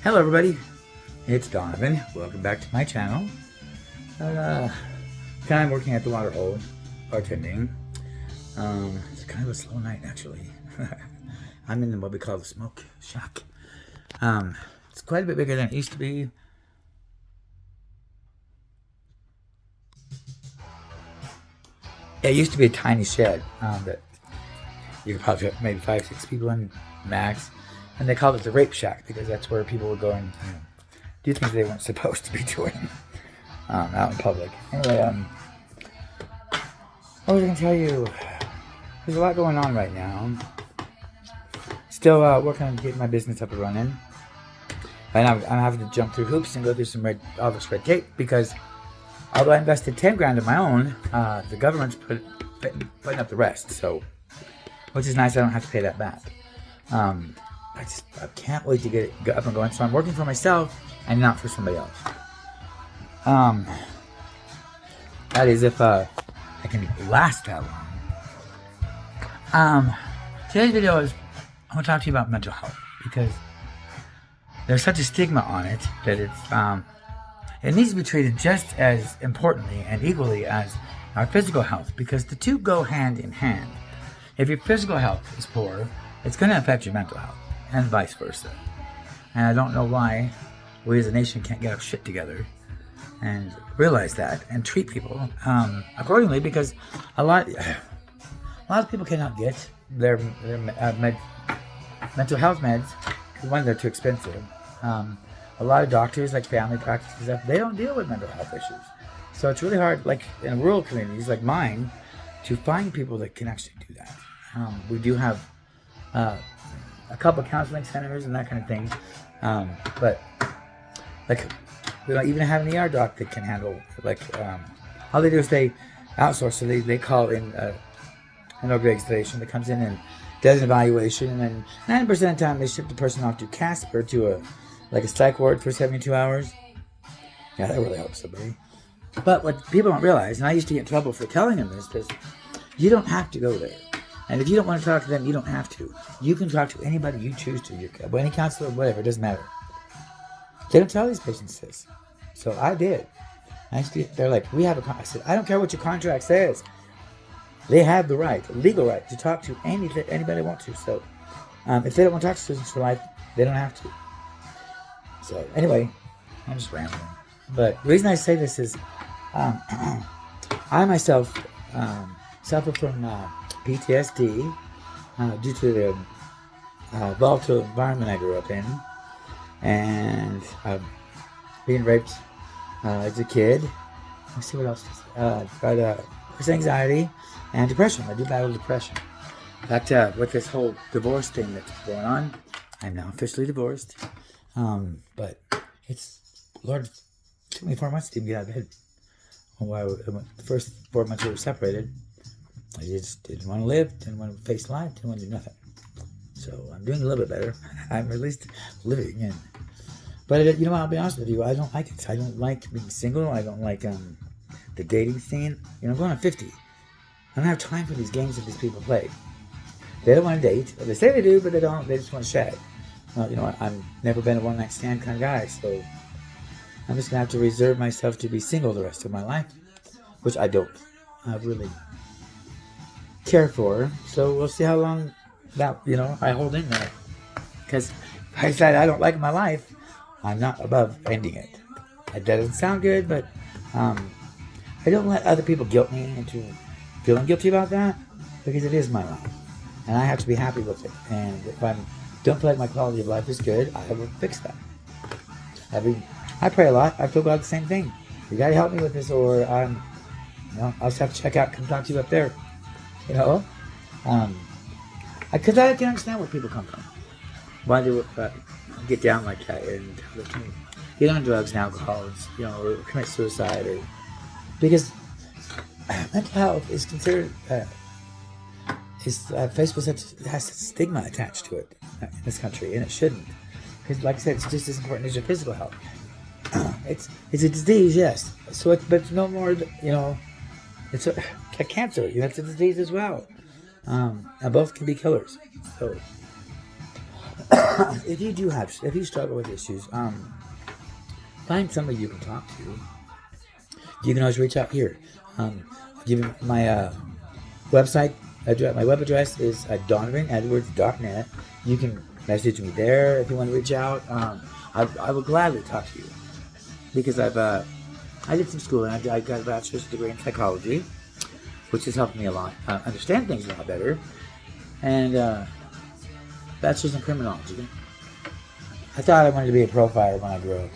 Hello everybody, it's Donovan. Welcome back to my channel. I'm working at the water hole, bartending. It's kind of a slow night actually. I'm in what we call the smoke shack. It's quite a bit bigger than it used to be. It used to be a tiny shed that you could probably fit maybe 5-6 people in max. And they called it the rape shack because that's where people would go and do things they weren't supposed to be doing out in public. Anyway, what was I going to tell you? There's a lot going on right now. Still working on getting my business up and running. And I'm having to jump through hoops and go through all this red tape because although I invested 10 grand of my own, the government's putting up the rest. So, which is nice. I don't have to pay that back. I can't wait to get it up and going. So I'm working for myself and not for somebody else. That is if I can last that long. Today's video is I want to talk to you about mental health because there's such a stigma on it that it needs to be treated just as importantly and equally as our physical health because the two go hand in hand. If your physical health is poor, it's going to affect your mental health. And vice versa. And I don't know why we as a nation can't get our shit together and realize that and treat people accordingly because a lot of people cannot get their mental health meds because one, they're too expensive. A lot of doctors, like family practice and stuff, they don't deal with mental health issues. So it's really hard, like in rural communities like mine, to find people that can actually do that. We do have a couple of counseling centers and that kind of thing. But like we don't even have an ER doc that can handle all they do is they outsource. So they call in an opioid station that comes in and does an evaluation, and then 90% of the time they ship the person off to Casper to a psych ward for 72 hours. Yeah, that really helps somebody. But what people don't realize, and I used to get in trouble for telling them this, is you don't have to go there. And if you don't want to talk to them, you don't have to. You can talk to anybody you choose to. Any counselor, whatever, it doesn't matter. They don't tell these patients this. So I did. They're like, we have a contract. I said, I don't care what your contract says. They have the right, legal right, to talk to anybody they want to. So if they don't want to talk to Citizens for Life, they don't have to. So anyway, I'm just rambling. But the reason I say this is I myself suffer from PTSD due to the volatile environment I grew up in, and being raped as a kid. Let's see what else. Got anxiety and depression. I do battle depression. In fact, with this whole divorce thing that's going on, I'm now officially divorced. But Lord, it took me 4 months to even get out of bed. The first 4 months we were separated. I just didn't want to live, didn't want to face life, didn't want to do nothing. So I'm doing a little bit better. I'm at least living. But I'll be honest with you, I don't like it. I don't like being single. I don't like the dating scene. I'm going on 50. I don't have time for these games that these people play. They don't want to date. They say they do, but they don't. They just want to shag. I've never been a one-night stand kind of guy, so I'm just going to have to reserve myself to be single the rest of my life, which I don't really care for. So we'll see how long that, I hold in there. Because if I decide I don't like my life, I'm not above ending it. That doesn't sound good, but I don't let other people guilt me into feeling guilty about that, because it is my life. And I have to be happy with it. And if I don't feel like my quality of life is good, I will fix that. I pray a lot. I feel God the same thing. You got to help me with this, or I'll just have to check out, come talk to you up there. Because I can understand where people come from. Why they would get down like that and how they can get on drugs and alcohol, or commit suicide, or because mental health is considered Facebook has a stigma attached to it in this country, and it shouldn't. Because, like I said, it's just as important as your physical health. It's a disease, yes. So, but it's no more. It's a cancer. It's a disease as well. And both can be killers. So if you struggle with issues, find somebody you can talk to. You can always reach out here. I'll give you my website address. My web address is donovanedwards.net. You can message me there if you want to reach out. I will gladly talk to you because I did some schooling. I got a bachelor's degree in psychology, which has helped me a lot understand things a lot better, and bachelor's in criminology. I thought I wanted to be a profiler when I grew up,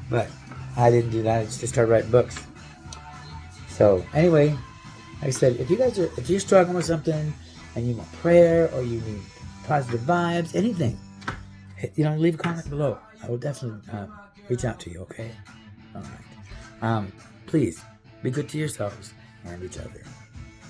but I didn't do that. I just started writing books. So anyway, like I said, if you're struggling with something and you want prayer or you need positive vibes, anything, leave a comment below. I will definitely reach out to you. Okay. All right. Please be good to yourselves and each other.